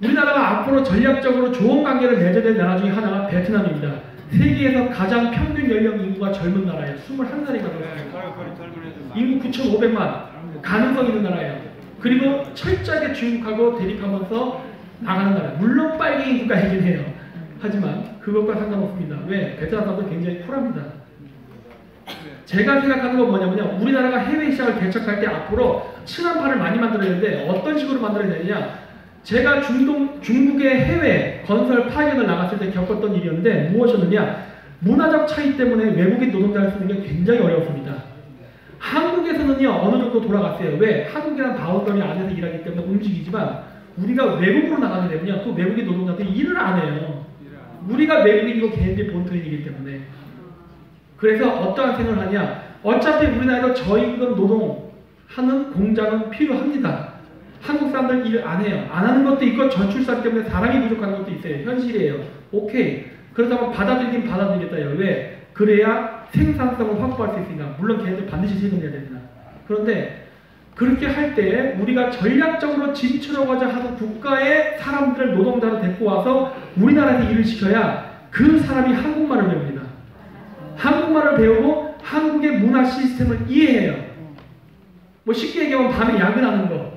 우리나라가 앞으로 전략적으로 좋은 관계를 맺어야 될 나라 중에 하나가 베트남입니다. 세계에서 가장 평균 연령 인구가 젊은 나라예요. 21살이가 넘었어요. 인구 9,500만. 가능성 있는 나라예요. 그리고 철저하게 중국하고 대립하면서 나가는 나라. 물론 빨개 인구가 있긴 해요. 하지만 그것과 상관없습니다. 왜? 베트남 사람들 굉장히 쿨합니다. 제가 생각하는 건 뭐냐면요, 우리나라가 해외 시장을 개척할 때 앞으로 친한파를 많이 만들어야 되는데 어떤 식으로 만들어야 되느냐, 제가 중국의 해외 건설 파견을 나갔을 때 겪었던 일이었는데 무엇이었느냐, 문화적 차이 때문에 외국인 노동자를 쓰는 게 굉장히 어려웠습니다. 한국에서는요 어느 정도 돌아갔어요. 왜? 한국이란 바운더리 안에서 일하기 때문에 움직이지만 우리가 외국으로 나가게 되면요 또 외국인 노동자들이 일을 안 해요. 우리가 외국인이고 걔네들이 본토인이기 때문에. 그래서 어떠한 생각을 하냐? 어차피 우리나라에도 저임금 노동하는 공장은 필요합니다. 한국 사람들 일 안 해요. 안 하는 것도 있고 저출산 때문에 사람이 부족한 것도 있어요. 현실이에요. 오케이. 그렇다면 받아들이긴 받아들이겠다요. 왜? 그래야 생산성을 확보할 수 있으니까. 물론 걔네들 반드시 세금내야 됩니다. 그런데 그렇게 할 때 우리가 전략적으로 진출하고자 하는 국가의 사람들을 노동자로 데리고 와서 우리나라에서 일을 시켜야 그 사람이 한국말을 배웁니다. 한국말을 배우고 한국의 문화 시스템을 이해해요. 뭐 쉽게 얘기하면 밤에 야근하는 거.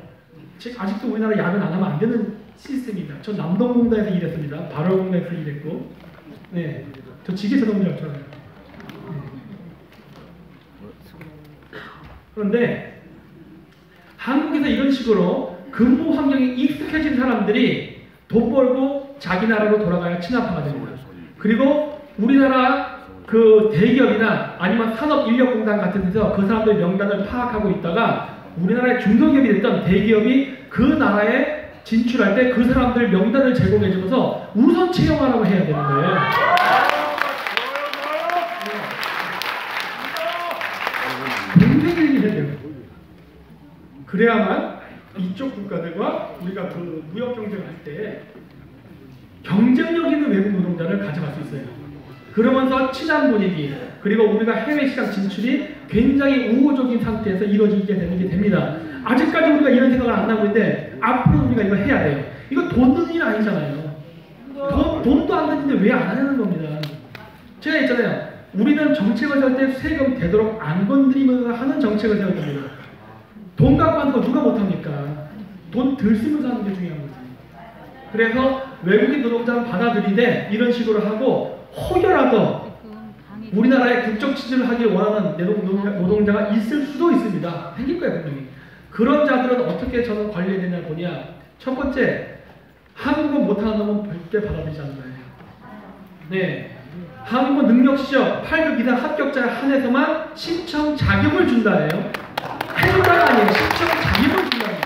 아직도 우리나라 야근 안 하면 안 되는 시스템입니다. 저 남동공단에서 일했습니다. 발월공단에서 일했고, 네, 저 지게자동차였잖아요. 그런데 한국에서 이런 식으로 근무 환경에 익숙해진 사람들이 돈 벌고 자기 나라로 돌아가야 친화파가 됩니다. 그리고 우리나라 그 대기업이나 아니면 산업인력공단 같은 데서 그 사람들 명단을 파악하고 있다가 우리나라의 중소기업이 됐던 대기업이 그 나라에 진출할 때 그 사람들 명단을 제공해주면서 우선 채용하라고 해야 되는 거예요. 동생들이 해야 돼요. 그래야만 이쪽 국가들과 우리가 그 무역 경쟁을 할 때 경쟁력 있는 외국 노동자를 가져갈 수 있어요. 그러면서 친한 분위기, 그리고 우리가 해외 시장 진출이 굉장히 우호적인 상태에서 이루어지게 되는 게 됩니다. 아직까지 우리가 이런 생각을 안 하고 있는데 앞으로 우리가 이거 해야 돼요. 이거 돈 드는 일 아니잖아요. 돈도 안 드는데 왜 안 하는 겁니다. 제가 있잖아요. 우리는 정책을 세울 때 세금 되도록 안 건드리면서 하는 정책을 세워야 됩니다. 돈 갖고 하는 거 누가 못합니까? 돈 덜 쓰면서 하는 게 중요한 거지. 그래서 외국인 노동자는 받아들이되 이런 식으로 하고 혹여라도 우리나라에 국적 취직을 하길 원하는 노동자가 있을 수도 있습니다. 생길 거예요, 분명히. 그런 자들은 어떻게 저는 관리해야 되냐 보냐. 첫 번째, 한국어 못하는 놈은 절대 받아들이지 않는 거예요. 네. 한국어 능력 시험 8급 이상 합격자에 한해서만 신청 자격을 준다예요. 행사가 아니에요. 신청 자격을 준다는 거예요.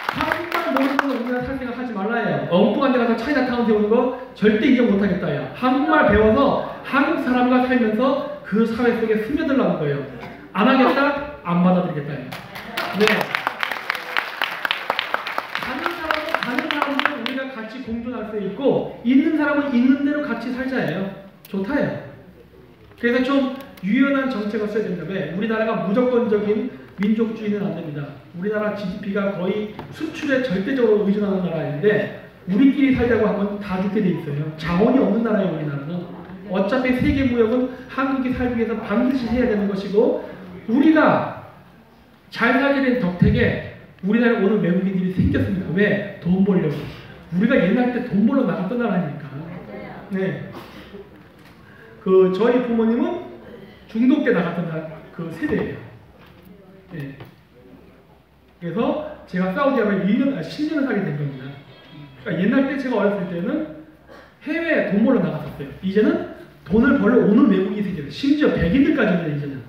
한국말 모르는 건 우리나라 살 생각 하지 말라예요. 엉뚱한 데 가서 차이나타운 세우는 거 절대 인정 못하겠다요. 한국말 배워서 한국 사람과 살면서 그 사회 속에 스며들라는 거예요. 안 하겠다? 안 받아들이겠다요. 네. 가는 사람은 우리가 같이 공존할 수 있고 있는 사람은 있는 대로 같이 살자예요. 좋다요. 그래서 좀 유연한 정책을 써야 된다. 왜? 우리나라가 무조건적인 민족주의는 안 됩니다. 우리나라 GDP가 거의 수출에 절대적으로 의존하는 나라인데 우리끼리 살자고 하면 다 죽게 돼 있어요. 자원이 없는 나라예요, 우리나라는. 어차피 세계 무역은 한국이 살기 위해서 반드시 해야 되는 것이고 우리가 잘 살게 된 덕택에 우리나라에 오는 외국인들이 생겼습니다. 왜? 돈 벌려고. 우리가 옛날 때 돈 벌러 나갔던 나라니까. 네. 저희 부모님은 중독 때 나갔던 그 세대예요. 네. 그래서 제가 사우디아라비아 10년을 살게 된 겁니다. 그러니까 옛날 때 제가 어렸을 때는 해외에 돈 벌러 나갔었어요. 이제는 돈을 벌러 오는 외국인이 생겨요. 심지어 백인들까지는 이제는.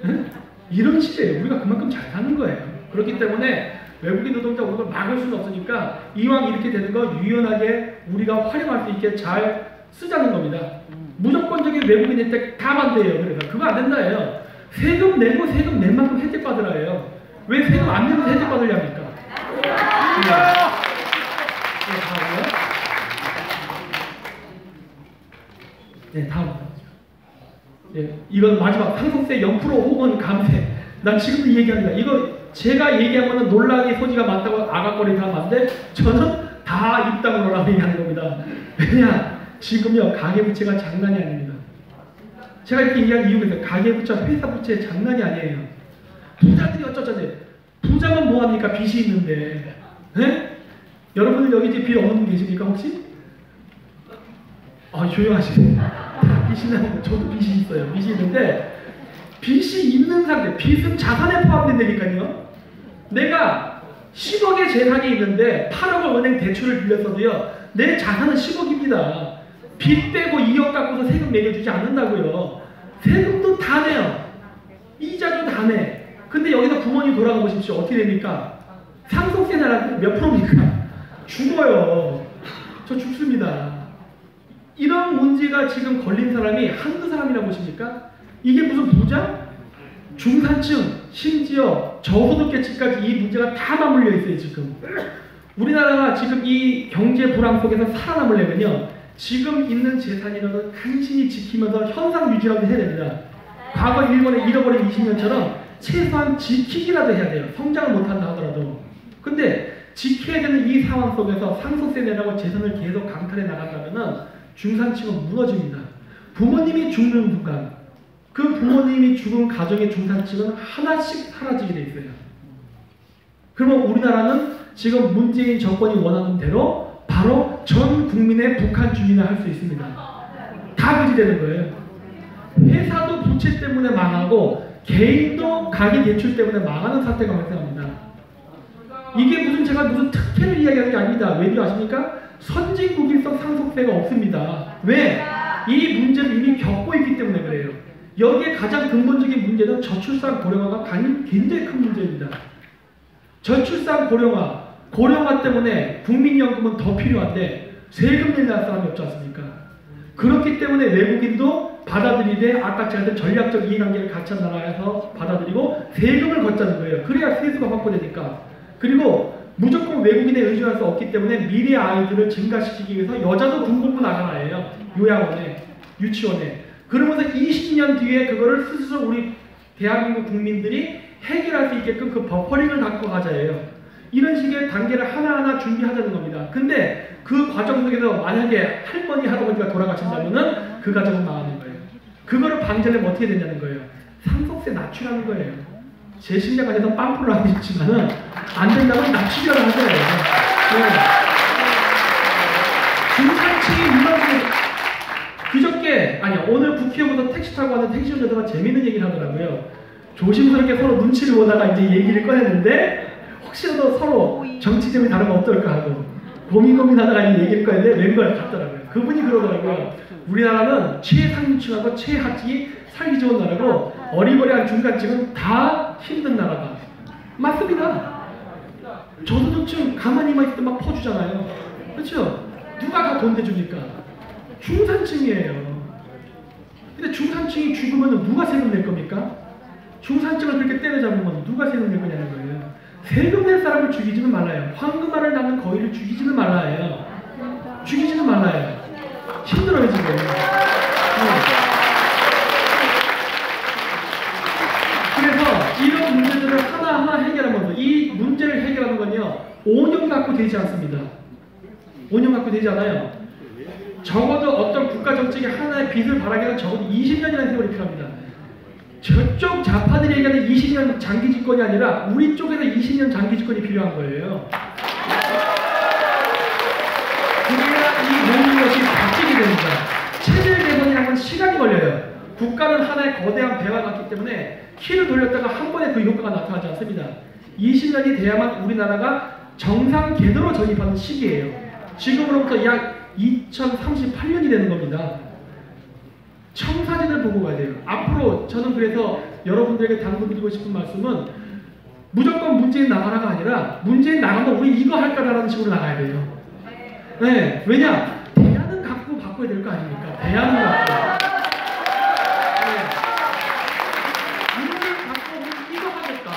네? 이런 시대예요. 우리가 그만큼 잘 사는 거예요. 그렇기 때문에 외국인 노동자 오는 걸 막을 수는 없으니까 이왕 이렇게 되는 거 유연하게 우리가 활용할 수 있게 잘 쓰자는 겁니다. 무조건적인 외국인 혜택 다 반대예요. 그래서 그거 안 된다예요. 세금 내고 세금 낸 만큼 혜택 받으라예요. 왜 세금 안 내면서 혜택 받으려니까? 네, 다음. 네, 이건 마지막 상속세 0% 혹은 감세. 난 지금도 얘기합니다. 이거 제가 얘기하면 논란의 소지가 많다고 아각거리는 사람 많은데 저는 다 입당으로라고 얘기하는 겁니다. 왜냐? 지금요 가계부채가 장난이 아닙니다. 제가 이렇게 얘기한 이유가 있어요. 가계부채, 회사부채 장난이 아니에요. 부자들이 어쩌자지. 부자는 뭐합니까? 빚이 있는데. 네? 여러분들 여기 이제 빚 없는 분 계십니까 혹시? 조용하시네. 빚이 나고 저도 빚이 있어요. 빚이 있는데 빚이 있는 상태, 빚은 자산에 포함된다니까요. 내가 10억의 재산이 있는데 8억을 은행 대출을 빌렸어도요. 내 자산은 10억입니다. 빚 빼고 2억 갖고서 세금 매겨주지 않는다고요. 세금도 다 내요. 이자도 다 내. 근데 여기서 부모님 돌아가 보십시오. 어떻게 됩니까? 상속세 나라는 몇 프로입니까? 죽어요. 저 죽습니다. 이런 문제가 지금 걸린 사람이 한두 사람이라고 보십니까? 이게 무슨 부자? 중산층, 심지어 저소득계층까지 이 문제가 다 맞물려 있어요, 지금. 우리나라가 지금 이 경제 불황 속에서 살아남으려면요, 지금 있는 재산이라도 간신히 지키면서 현상 유지라도 해야 됩니다. 과거 일본의 잃어버린 20년처럼 최소한 지키기라도 해야 돼요. 성장을 못한다 하더라도. 근데 지켜야 되는 이 상황 속에서 상속세 내라고 재산을 계속 강탈해 나간다면 중산층은 무너집니다. 부모님이 죽는 순간 그 부모님이 죽은 가정의 중산층은 하나씩 사라지게 돼 있어요. 그러면 우리나라는 지금 문재인 정권이 원하는 대로 바로 전 국민의 북한 주민을 할 수 있습니다. 다 그지 되는 거예요. 회사도 부채 때문에 망하고 개인도 가계 대출 때문에 망하는 사태가 발생합니다. 이게 제가 무슨 특혜를 이야기하는 게 아닙니다. 왠지 아십니까? 선진국일성 상속세가 없습니다. 왜? 이 문제를 이미 겪고 있기 때문에 그래요. 여기에 가장 근본적인 문제는 저출산 고령화가 굉장히 큰 문제입니다. 저출산 고령화 때문에 국민연금은 더 필요한데 세금 내는 사람이 없지 않습니까? 그렇기 때문에 외국인도 받아들이되 아까 제가 했던 전략적 이해관계를 갖춘 나라에서 받아들이고 세금을 걷자는 거예요. 그래야 세수가 확보되니까. 그리고 무조건 외국인에 의존할 수 없기 때문에 미래 아이들을 증가시키기 위해서 여자도 군복무 나가나예요. 요양원에, 유치원에. 그러면서 20년 뒤에 그거를 스스로 우리 대한민국 국민들이 해결할 수 있게끔 그 버퍼링을 갖고 가자예요. 이런 식의 단계를 하나하나 준비하자는 겁니다. 근데 그 과정 속에서 만약에 할머니, 할아버지가 돌아가신다면은 그 가정은 망하는 거예요. 그거를 방지하려면 어떻게 되냐는 거예요. 상속세 낮추라는 거예요. 제 심리학에서 빵프를 하고 있지만은 안 된다면 낮추려고 하잖아요. 네. 중산층이 그저께 오늘 국회의원부터 택시 타고 왔는 택시 운전자가 재밌는 얘기를 하더라고요. 조심스럽게 서로 눈치를 보다가 이제 얘기를 꺼냈는데 혹시라도 서로 정치점이 다르면 어떨까 하고 고민하다가 이 얘기를 꺼냈는데 멤버가 같더라고요. 그분이 그러더라고요. 우리나라는 최상층하고 최하층이 살기 좋은 나라고 어리버리한 중간층은 다 힘든 나라다. 맞습니다. 저소득층 가만히만 있을 때 막 퍼주잖아요. 그렇죠? 누가 다 돈 대줍니까? 중산층이에요. 근데 중산층이 죽으면 누가 세금 낼 겁니까? 중산층을 그렇게 때려잡으면 누가 세금 낼 거냐는 거예요. 세금 낼 사람을 죽이지는 말아요. 황금알을 낳는 거위를 죽이지는 말아요. 죽이지는 말아요. 힘들어요 지금. 그래서 이런 문제들을 하나하나 해결하면서 이 문제를 해결하는 건요 5년 갖고 되지 않습니다. 5년 갖고 되지 않아요. 적어도 어떤 국가 정책의 하나의 빛을 발하기에는 적어도 20년이라는 세월이 필요합니다. 저쪽 좌파들이 얘기하는 20년 장기 집권이 아니라 우리 쪽에서 20년 장기 집권이 필요한 거예요. 그래야 이 모든 것이 바뀌게 됩니다. 체질 개선이라는 건 시간이 걸려요. 국가는 하나의 거대한 배와 같기 때문에 키를 돌렸다가 한 번에 그 효과가 나타나지 않습니다. 20년이 돼야만 우리나라가 정상 궤도로 전입하는 시기예요. 지금으로부터 약 2038년이 되는 겁니다. 청사진을 보고 가야 돼요. 앞으로 저는 그래서 여러분들에게 당부드리고 싶은 말씀은 무조건 문재인 나가라가 아니라 문재인 나가면 우리 이거 할까라는 식으로 나가야 돼요. 네, 왜냐? 대안은 갖고 바꿔야 될 거 아닙니까? 대안은 갖고. 문재인 갖고 우리 이거 하겠다.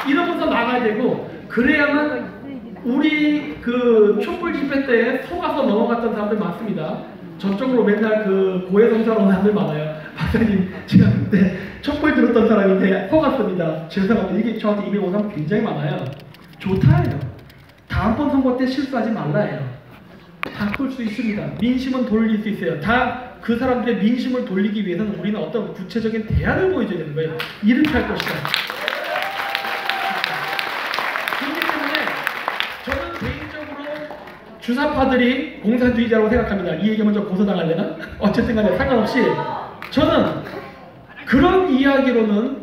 이러면서 나가야 되고 그래야만 우리 그 촛불 집회 때 속아서 넘어갔던 사람들 많습니다. 저쪽으로 맨날 그 고해성사로 오는 사람들 많아요. 박사님, 제가 그때 촛불 들었던 사람인데 속았습니다. 죄송합니다. 이게 저한테 이미 온 사람 굉장히 많아요. 좋다예요. 다음번 선거 때 실수하지 말라예요. 바꿀 수 있습니다. 민심은 돌릴 수 있어요. 다 그 사람들의 민심을 돌리기 위해서는 우리는 어떤 구체적인 대안을 보여줘야 되는 거예요. 이렇게 할 것이다. 그렇기 때문에 저는 개인적으로 주사파들이 공산주의자라고 생각합니다. 이 얘기 먼저 고소당하려나? 어쨌든 간에 상관없이 저는 그런 이야기로는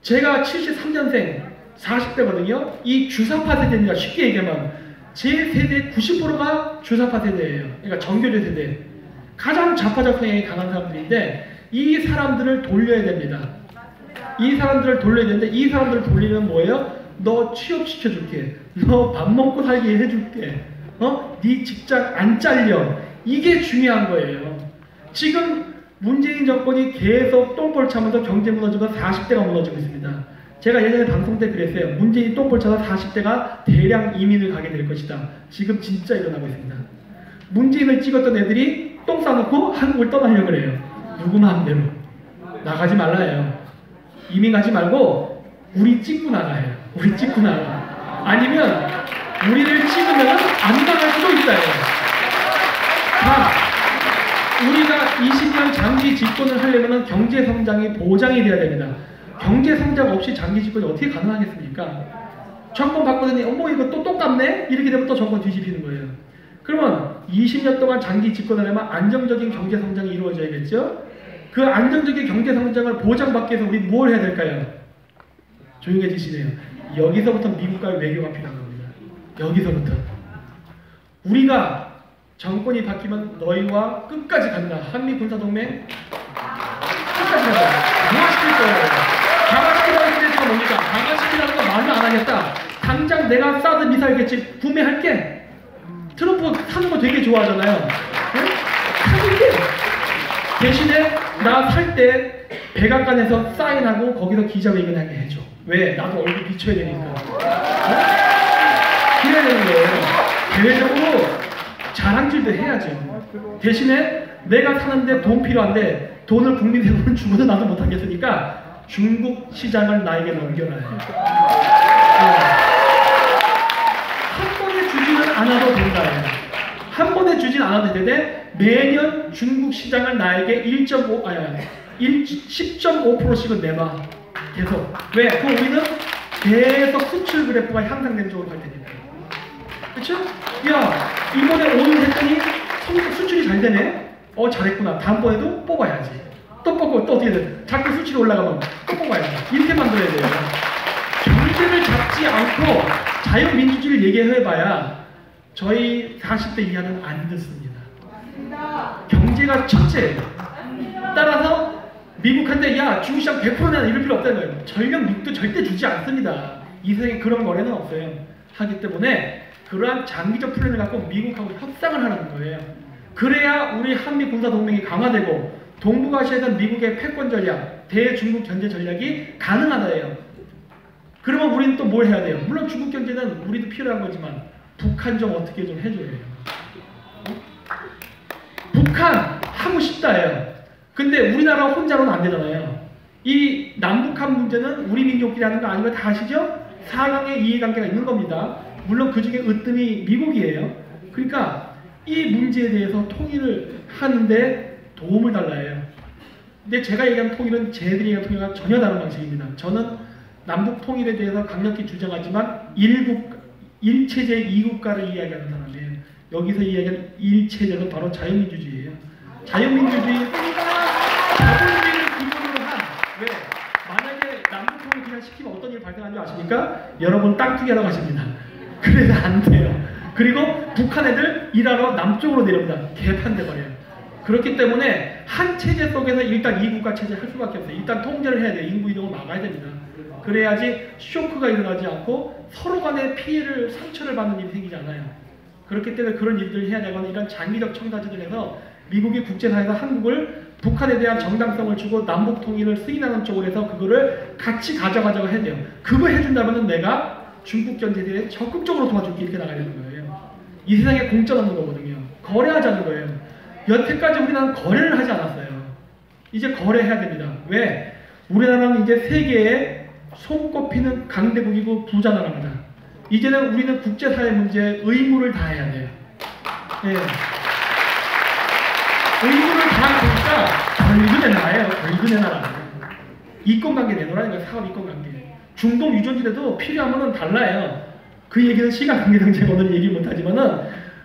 제가 73년생 40대거든요. 이 주사파 세대입니다. 쉽게 얘기하면 제 세대 90%가 주사파 세대예요. 그러니까 정교조 세대. 가장 좌파적 성향이 강한 사람들인데 이 사람들을 돌려야 됩니다. 이 사람들을 돌려야 되는데 이 사람들을 돌리면 뭐예요? 너 취업시켜줄게. 너 밥 먹고 살게 해줄게. 네 직장 안 잘려. 이게 중요한 거예요. 지금 문재인 정권이 계속 똥볼 차면서 경제 무너지고 40대가 무너지고 있습니다. 제가 예전에 방송 때 그랬어요. 문재인 똥볼 차서 40대가 대량 이민을 가게 될 것이다. 지금 진짜 일어나고 있습니다. 문재인을 찍었던 애들이 똥 싸놓고 한국을 떠나려고 그래요. 누구 마음대로. 나가지 말라 해요. 이민 가지 말고 우리 찍고 나가요. 우리 찍고 나가. 아니면 우리를 찍으면 안 나갈 수도 있어요. 자, 우리가 20년 장기 집권을 하려면 경제 성장이 보장이 돼야 됩니다. 경제 성장 없이 장기 집권이 어떻게 가능하겠습니까? 정권 바꾸더니 어머 이거 또 똑같네? 이렇게 되면 또 정권 뒤집히는 거예요. 그러면 20년 동안 장기 집권을 하려면 안정적인 경제 성장이 이루어져야겠죠? 그 안정적인 경제 성장을 보장받기 위해서 우리 뭘 해야 될까요? 조용해지시네요. 여기서부터 미국과의 외교가 필요한 겁니다. 여기서부터. 우리가 정권이 바뀌면 너희와 끝까지 간다. 한미 군사동맹 끝까지 간다. 강화시킬 거예요. 강화시키라는 뜻이 뭡니까? 강화시키라는 거 말을 안 하겠다. 당장 내가 사드 미사일 개체 구매할게. 트럼프 사는 거 되게 좋아하잖아요. 네? 사줄게. 대신에 나 살 때 백악관에서 사인하고 거기서 기자회견하게 해줘. 왜? 나도 얼굴 비춰야 되니까. 그래야 되는 거예요. 대외적으로 자랑질도 해야죠. 대신에 내가 사는데 돈 필요한데 돈을 국민 세금을 주고도 나도 못하겠으니까 중국 시장을 나에게 넘겨라 해요. 한 번에 주지는 않아도 된다. 한 번에 주진 않아도 되는데 매년 중국 시장을 나에게 10.5%씩은 내봐. 계속. 왜? 그럼 우리는 계속 수출 그래프가 향상된 쪽으로 갈 테니까. 그쵸? 야, 이번에 오늘 했더니 수출이 잘 되네? 잘했구나. 다음번에도 뽑아야지. 또 뽑고 또 어떻게 돼? 자꾸 수출이 올라가면 또 뽑아야지. 이렇게 만들어야 돼요. 경제를 잡지 않고 자유민주주의를 얘기해봐야 저희 40대 이하는 안 듣습니다. 경제가 첫째예요. 따라서 미국한테 야 중국시장 100% 내놔 이럴 필요 없다는 거예요. 전력 미국도 절대 주지 않습니다. 이 세상에 그런 거래는 없어요. 하기 때문에 그러한 장기적 플랜을 갖고 미국하고 협상을 하는 거예요. 그래야 우리 한미 군사 동맹이 강화되고 동북아시아에서 미국의 패권 전략, 대중국 견제 전략이 가능하다예요. 그러면 우리는 또 뭘 해야 돼요? 물론 중국 견제는 우리도 필요한 거지만 북한 좀 어떻게 좀 해줘야 해요. 북한 하고 싶다예요. 근데 우리나라 혼자로는 안 되잖아요. 이 남북한 문제는 우리 민족끼리 하는 거 아닌 거 다 아시죠? 4강의 이해관계가 있는 겁니다. 물론 그 중에 으뜸이 미국이에요. 그러니까 이 문제에 대해서 통일을 하는데 도움을 달라 해요. 근데 제가 얘기한 통일은 쟤들이 얘기한 통일과 전혀 다른 방식입니다. 저는 남북 통일에 대해서 강력히 주장하지만 일체제 이국가를 이야기하는 사람이에요. 여기서 이야기하는 일체제는 바로 자유민주주의예요. 자유민주주의를 기본으로 한 왜? 만약에 남북 통일 그냥 시키면 어떤 일이 발생하는 줄 아십니까? 여러분 땅 투기하러 가십니다. 그래서 안 돼요. 그리고 북한 애들 일하러 남쪽으로 내려옵니다. 개판돼 버려요. 그렇기 때문에 한 체제 속에서 일단 이국가 체제 할 수밖에 없어요. 일단 통제를 해야 돼요. 인구 이동을 막아야 됩니다. 그래야지 쇼크가 일어나지 않고 서로 간의 피해를, 상처를 받는 일이 생기지 않아요. 그렇기 때문에 그런 일들을 해야 되거나 이런 장기적 청사진을 해서 미국이 국제사회에서 한국을 북한에 대한 정당성을 주고 남북 통일을 승인하는 쪽으로 해서 그거를 같이 가져가자고 해야 돼요. 그거 해준다면 내가 중국 견제에 대해 적극적으로 도와줄게 이렇게 나가야 되는 거예요. 이 세상에 공짜 없는 거거든요. 거래하자는 거예요. 여태까지 우리나라는 거래를 하지 않았어요. 이제 거래해야 됩니다. 왜? 우리나라는 이제 세계에 손꼽히는 강대국이고 부자 나라입니다. 이제는 우리는 국제사회 문제에 의무를 다해야 돼요. 네. 의무를 다하니까 벌금 내놔요. 벌금 내놔라. 이권관계 내놓으라는 거예요. 사업 이권관계. 중동 유전지대도 필요하면 달라요. 그 얘기는 시간 관계상 제가 오늘 얘기 못하지만은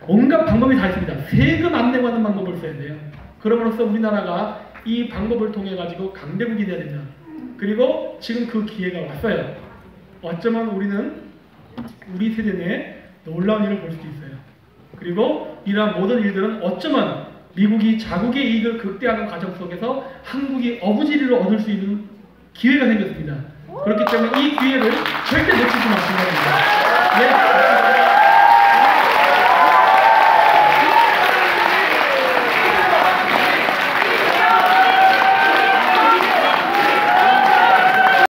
온갖 방법이 다 있습니다. 세금 안 내고 하는 방법을 써야 돼요. 그럼으로써 우리나라가 이 방법을 통해 가지고 강대국이 돼야 됩니다. 그리고 지금 그 기회가 왔어요. 어쩌면 우리는 우리 세대 내에 놀라운 일을 볼 수도 있어요. 그리고 이러한 모든 일들은 어쩌면 미국이 자국의 이익을 극대화하는 과정 속에서 한국이 어부지리를 얻을 수 있는 기회가 생겼습니다. 그렇기 때문에 이 기회를 절대 놓치지 마시기 바랍니다. 네.